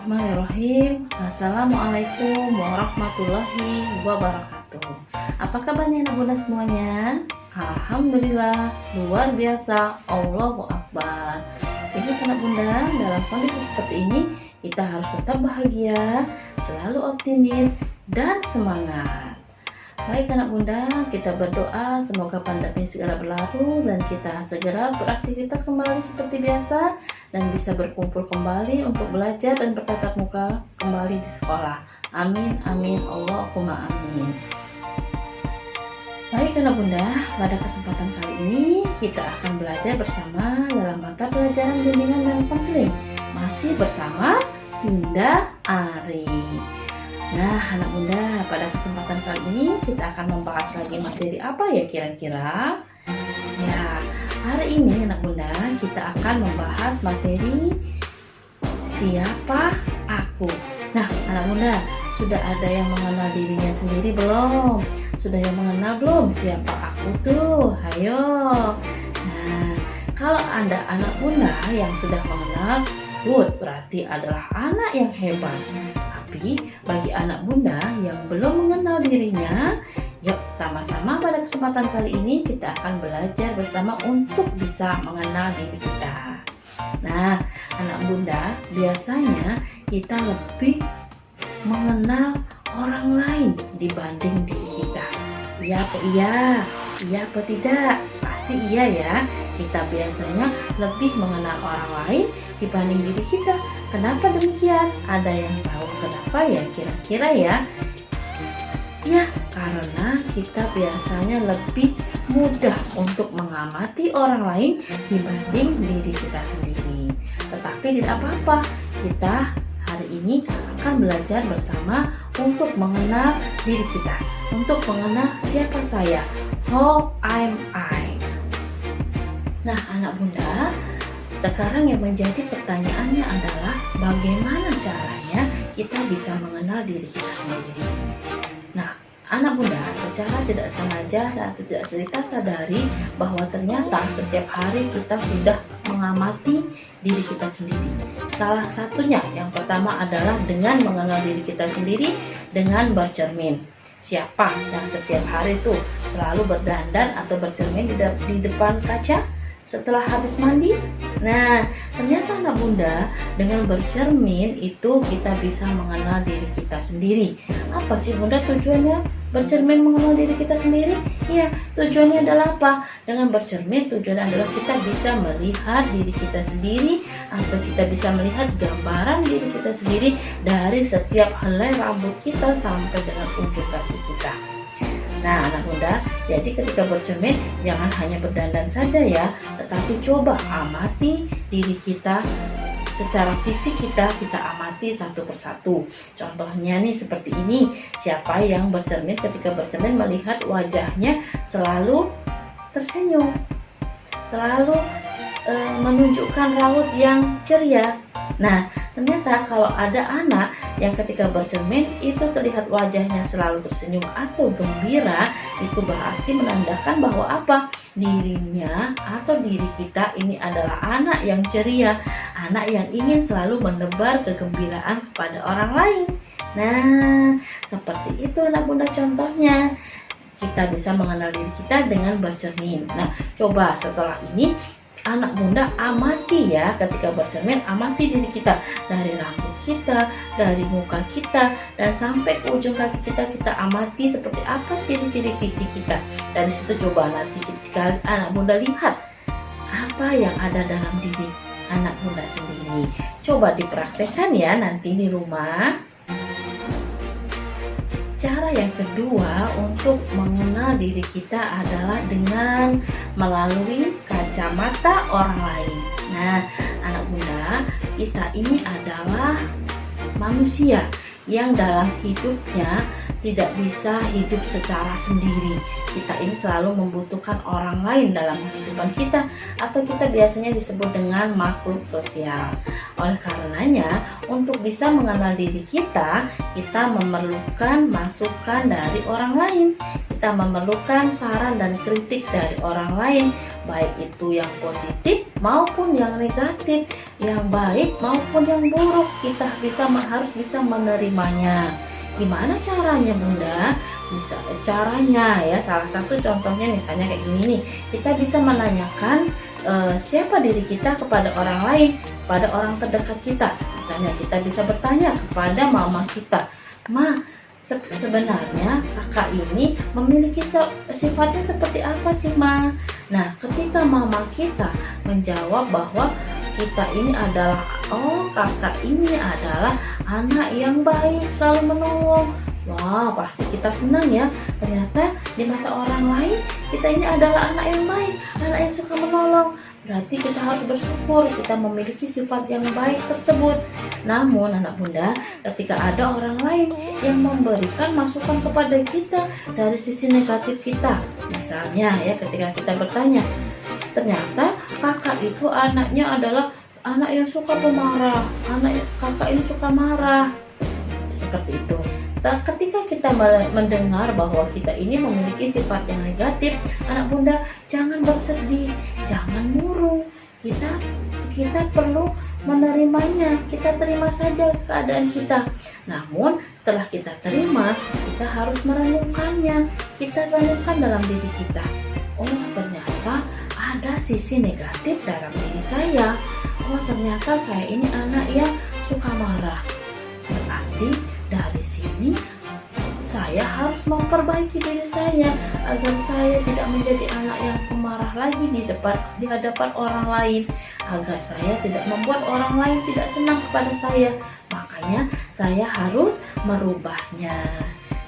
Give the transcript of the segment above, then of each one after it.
Bismillahirrahmanirrahim. Assalamualaikum warahmatullahi wabarakatuh. Apa kabarnya anak bunda semuanya? Alhamdulillah, luar biasa, Allahu Akbar. Jadi anak bunda, dalam kondisi seperti ini kita harus tetap bahagia, selalu optimis dan semangat. Baik anak bunda, kita berdoa semoga pandemi segera berlalu dan kita segera beraktivitas kembali seperti biasa dan bisa berkumpul kembali untuk belajar dan bertatap muka kembali di sekolah. Amin, amin, Allahumma amin. Baik anak bunda, pada kesempatan kali ini kita akan belajar bersama dalam mata pelajaran bimbingan dan konseling. Masih bersama Bunda Ari. Nah anak bunda, pada kesempatan kali ini kita akan membahas lagi materi apa ya kira-kira? Ya, hari ini anak bunda kita akan membahas materi siapa aku. Nah anak bunda, sudah ada yang mengenal dirinya sendiri belum? Sudah yang mengenal belum siapa aku tuh? Ayo. Nah, kalau Anda anak bunda yang sudah mengenal, good, berarti adalah anak yang hebat. Tapi bagi anak bunda yang belum mengenal dirinya, yuk sama-sama pada kesempatan kali ini kita akan belajar bersama untuk bisa mengenal diri kita. Nah, anak bunda, biasanya kita lebih mengenal orang lain dibanding diri kita. Iya apa iya? Iya apa tidak? Pasti iya ya. Kita biasanya lebih mengenal orang lain dibanding diri kita. Kenapa demikian? Ada yang tahu kenapa ya kira-kira ya? Ya, karena kita biasanya lebih mudah untuk mengamati orang lain dibanding diri kita sendiri. Tetapi tidak apa-apa, kita hari ini akan belajar bersama untuk mengenal diri kita, untuk mengenal siapa saya, how am I. Nah anak bunda, sekarang yang menjadi pertanyaannya adalah bagaimana caranya kita bisa mengenal diri kita sendiri. Nah anak bunda, secara tidak sengaja atau tidak kita sadari bahwa ternyata setiap hari kita sudah mengamati diri kita sendiri. Salah satunya yang pertama adalah dengan mengenal diri kita sendiri dengan bercermin. Siapa yang setiap hari itu selalu berdandan atau bercermin di depan kaca setelah habis mandi? Nah, ternyata anak bunda, dengan bercermin itu kita bisa mengenal diri kita sendiri. Apa sih bunda tujuannya bercermin mengenal diri kita sendiri? Ya, tujuannya adalah apa? Dengan bercermin tujuannya adalah kita bisa melihat diri kita sendiri atau kita bisa melihat gambaran diri kita sendiri dari setiap helai rambut kita sampai dengan ujung kaki kita. Nah anak bunda, jadi ketika bercermin jangan hanya berdandan saja ya, tetapi coba amati diri kita secara fisik, kita amati satu persatu. Contohnya nih seperti ini, siapa yang bercermin ketika bercermin melihat wajahnya selalu tersenyum, selalu menunjukkan raut yang ceria. Nah ternyata kalau ada anak yang ketika bercermin itu terlihat wajahnya selalu tersenyum atau gembira, itu berarti menandakan bahwa apa? Dirinya atau diri kita ini adalah anak yang ceria, anak yang ingin selalu menebar kegembiraan kepada orang lain. Nah seperti itu anak bunda contohnya. Kita bisa mengenal diri kita dengan bercermin. Nah coba setelah ini anak bunda amati ya, ketika bercermin amati diri kita dari rambut kita, dari muka kita, dan sampai ke ujung kaki kita amati seperti apa ciri-ciri fisik kita. Dari situ coba nanti ketika anak bunda lihat apa yang ada dalam diri anak bunda sendiri. Coba dipraktekkan ya nanti di rumah. Cara yang kedua untuk mengenal diri kita adalah dengan melalui kacamata orang lain. Nah, anak bunda, kita ini adalah manusia yang dalam hidupnya tidak bisa hidup secara sendiri. Kita ini selalu membutuhkan orang lain dalam kehidupan kita, atau kita biasanya disebut dengan makhluk sosial. Oleh karenanya, untuk bisa mengenal diri kita memerlukan masukan dari orang lain. Kita memerlukan saran dan kritik dari orang lain, baik itu yang positif maupun yang negatif, yang baik maupun yang buruk. Kita harus bisa menerimanya. Gimana caranya Bunda? Bisa caranya ya, salah satu contohnya misalnya kayak gini nih, kita bisa menanyakan siapa diri kita kepada orang lain, pada orang terdekat kita. Misalnya kita bisa bertanya kepada mama kita, "Ma, sebenarnya kakak ini memiliki sifatnya seperti apa sih, Ma?" Nah, ketika mama kita menjawab bahwa kita ini adalah, oh kakak ini adalah anak yang baik, selalu menolong. Wah, pasti kita senang ya. Ternyata di mata orang lain kita ini adalah anak yang baik, anak yang suka menolong. Berarti kita harus bersyukur kita memiliki sifat yang baik tersebut. Namun anak Bunda, ketika ada orang lain yang memberikan masukan kepada kita dari sisi negatif kita, misalnya ya ketika kita bertanya, ternyata kakak itu anaknya adalah anak yang suka pemarah, kakak ini suka marah, seperti itu. Ketika kita mendengar bahwa kita ini memiliki sifat yang negatif, anak Bunda, jangan bersedih, jangan murung. Kita perlu menerimanya, kita terima saja keadaan kita. Namun setelah kita terima, kita harus merenungkannya, kita renungkan dalam diri kita. Oh, ternyata ada sisi negatif dalam diri saya. Oh, ternyata saya ini anak yang suka marah. Berarti dari sini saya harus memperbaiki diri saya agar saya tidak menjadi anak yang pemarah lagi di hadapan orang lain, agar saya tidak membuat orang lain tidak senang kepada saya. Makanya saya harus merubahnya.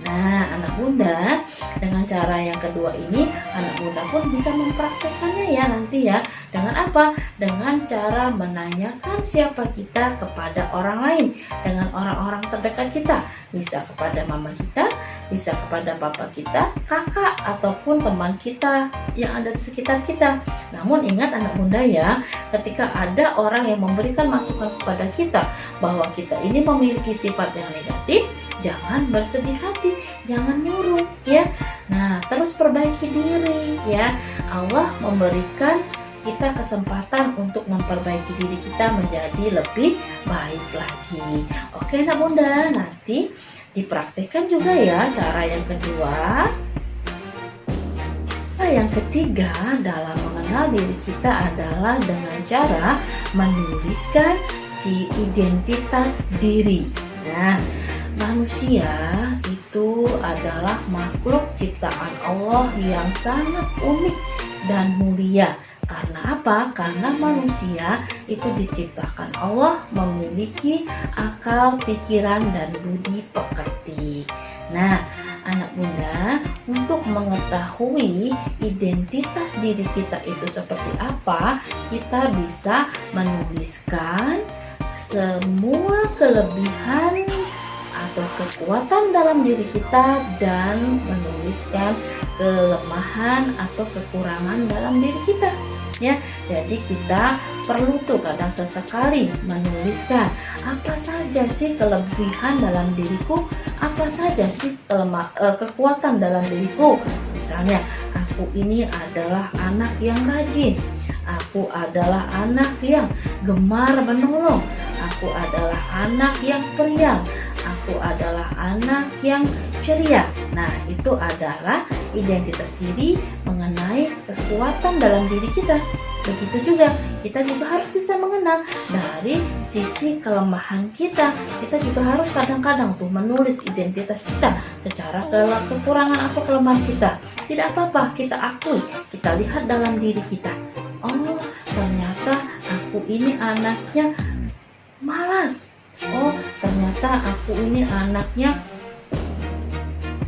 Nah, anak Bunda, dengan cara yang kedua ini, anak Bunda pun bisa mempraktekannya ya nanti ya. Dengan apa? Dengan cara menanyakan siapa kita kepada orang lain, dengan orang-orang terdekat kita. Bisa kepada mama kita, bisa kepada papa kita, kakak, ataupun teman kita yang ada di sekitar kita. Namun ingat anak Bunda ya, ketika ada orang yang memberikan masukan kepada kita bahwa kita ini memiliki sifat yang negatif, jangan bersedih hati, jangan murung ya. Nah, terus perbaiki diri ya. Allah memberikan kita kesempatan untuk memperbaiki diri kita menjadi lebih baik lagi. Oke anak Bunda, nanti dipraktikkan juga ya cara yang kedua. Nah, yang ketiga dalam mengenal diri kita adalah dengan cara menuliskan si identitas diri. Nah, manusia itu adalah makhluk ciptaan Allah yang sangat unik dan mulia. Karena apa? Karena manusia itu diciptakan Allah memiliki akal, pikiran, dan budi pekerti. Nah, anak Bunda, untuk mengetahui identitas diri kita itu seperti apa, kita bisa menuliskan semua kelebihan atau kekuatan dalam diri kita dan menuliskan kelemahan atau kekurangan dalam diri kita ya. Jadi kita perlu tuh kadang sesekali menuliskan apa saja sih kelebihan dalam diriku, apa saja sih kekuatan dalam diriku. Misalnya, aku ini adalah anak yang rajin, aku adalah anak yang gemar menolong, aku adalah anak yang periang, aku adalah anak yang ceria. Nah, itu adalah identitas diri mengenai kekuatan dalam diri kita. Begitu juga, kita juga harus bisa mengenal dari sisi kelemahan kita. Kita juga harus kadang-kadang tuh menulis identitas kita secara kekurangan atau kelemahan kita. Tidak apa-apa, kita akui, kita lihat dalam diri kita. Oh, ternyata aku ini anaknya malas. Oh, ternyata aku ini anaknya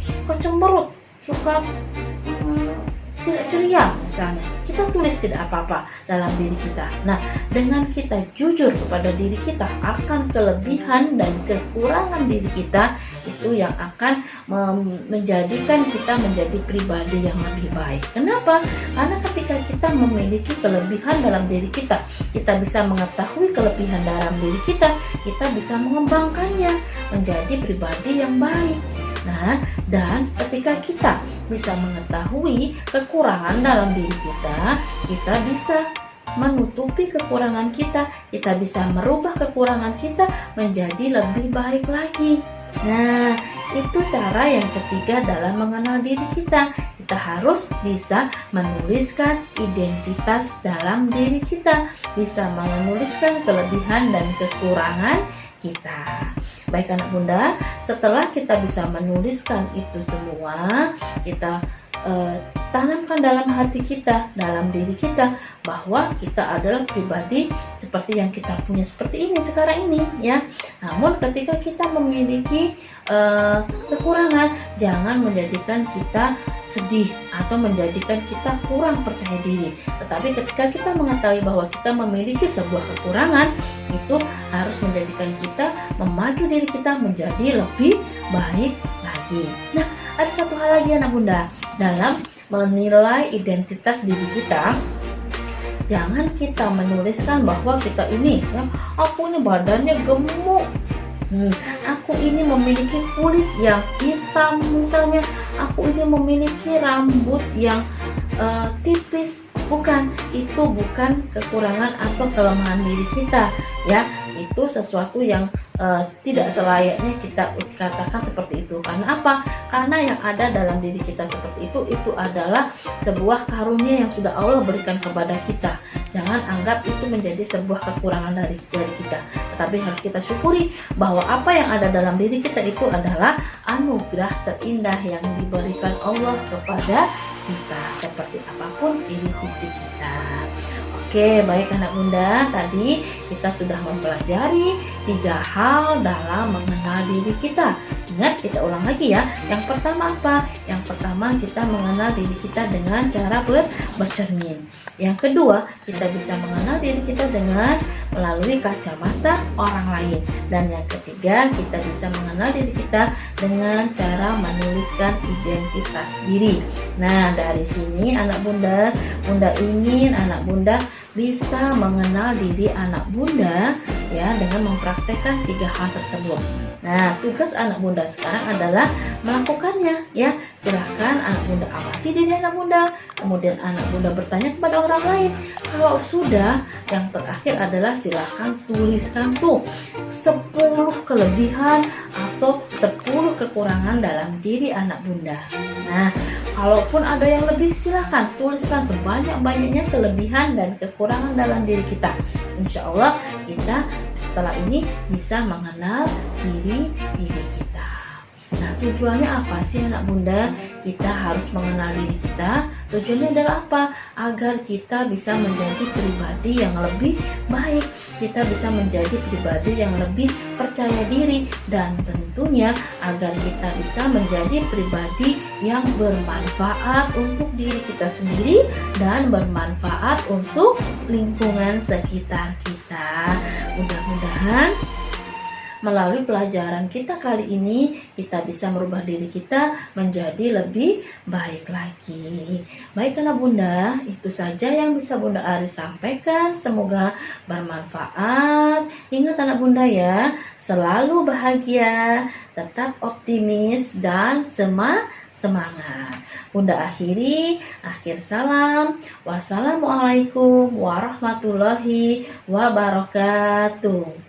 suka cemberut, suka tidak ceria misalnya. Kita tulis tidak apa-apa dalam diri kita. Nah, dengan kita jujur kepada diri kita akan kelebihan dan kekurangan diri kita, itu yang akan menjadikan kita menjadi pribadi yang lebih baik. Kenapa? Karena ketika kita memiliki kelebihan dalam diri kita, kita bisa mengetahui kelebihan dalam diri kita bisa mengembangkannya menjadi pribadi yang baik. Nah, dan ketika kita bisa mengetahui kekurangan dalam diri kita bisa menutupi kekurangan kita bisa merubah kekurangan kita menjadi lebih baik lagi. Nah, itu cara yang ketiga dalam mengenal diri kita. Kita harus bisa menuliskan identitas dalam diri kita, bisa menuliskan kelebihan dan kekurangan kita. Baik anak bunda, setelah kita bisa menuliskan itu semua, kita tanamkan dalam hati kita, dalam diri kita, bahwa kita adalah pribadi seperti yang kita punya seperti ini sekarang ini ya. Namun ketika kita memiliki kekurangan, jangan menjadikan kita sedih atau menjadikan kita kurang percaya diri. Tetapi ketika kita mengetahui bahwa kita memiliki sebuah kekurangan, itu harus menjadikan kita memacu diri kita menjadi lebih baik lagi. Nah, ada satu hal lagi anak bunda, dalam menilai identitas diri kita, jangan kita menuliskan bahwa kita ini ya, aku ini badannya gemuk, aku ini memiliki kulit yang hitam misalnya, aku ini memiliki rambut yang tipis. Bukan, itu bukan kekurangan atau kelemahan diri kita ya. Itu sesuatu yang tidak selayaknya kita katakan seperti itu. Karena apa? Karena yang ada dalam diri kita seperti itu adalah sebuah karunia yang sudah Allah berikan kepada kita. Jangan anggap itu menjadi sebuah kekurangan dari kita. Tetapi harus kita syukuri bahwa apa yang ada dalam diri kita itu adalah anugerah terindah yang diberikan Allah kepada kita, seperti apapun ciri fisik kita. Oke, baik anak bunda, tadi kita sudah mempelajari 3 hal dalam mengenal diri kita. Ingat, kita ulang lagi ya. Yang pertama apa? Yang pertama, kita mengenal diri kita dengan cara bercermin. Yang kedua, kita bisa mengenal diri kita dengan melalui kacamata orang lain. Dan yang ketiga, kita bisa mengenal diri kita dengan cara menuliskan identitas diri. Nah, dari sini anak bunda ingin anak bunda bisa mengenal diri anak bunda ya dengan mempraktekkan 3 hal tersebut. Nah, tugas anak bunda sekarang adalah melakukannya ya. Silahkan anak bunda amati diri anak bunda, kemudian anak bunda bertanya kepada orang lain. Kalau sudah, yang terakhir adalah silahkan tuliskan tuh 10 kelebihan atau 10 kekurangan dalam diri anak bunda. Nah, kalaupun ada yang lebih, silahkan tuliskan sebanyak-banyaknya kelebihan dan kekurangan dalam diri kita. Insya Allah kita setelah ini bisa mengenal diri kita. Nah, tujuannya apa sih anak bunda? Kita harus mengenal diri kita. Tujuannya adalah apa? Agar kita bisa menjadi pribadi yang lebih baik. Kita bisa menjadi pribadi yang lebih percaya diri. Dan tentunya agar kita bisa menjadi pribadi yang bermanfaat untuk diri kita sendiri dan bermanfaat untuk lingkungan sekitar kita. Mudah-mudahan melalui pelajaran kita kali ini, kita bisa merubah diri kita menjadi lebih baik lagi. Baik anak bunda, itu saja yang bisa Bunda Ari sampaikan. Semoga bermanfaat. Ingat anak bunda ya, selalu bahagia, tetap optimis dan semangat. Bunda akhir salam. Wassalamualaikum warahmatullahi wabarakatuh.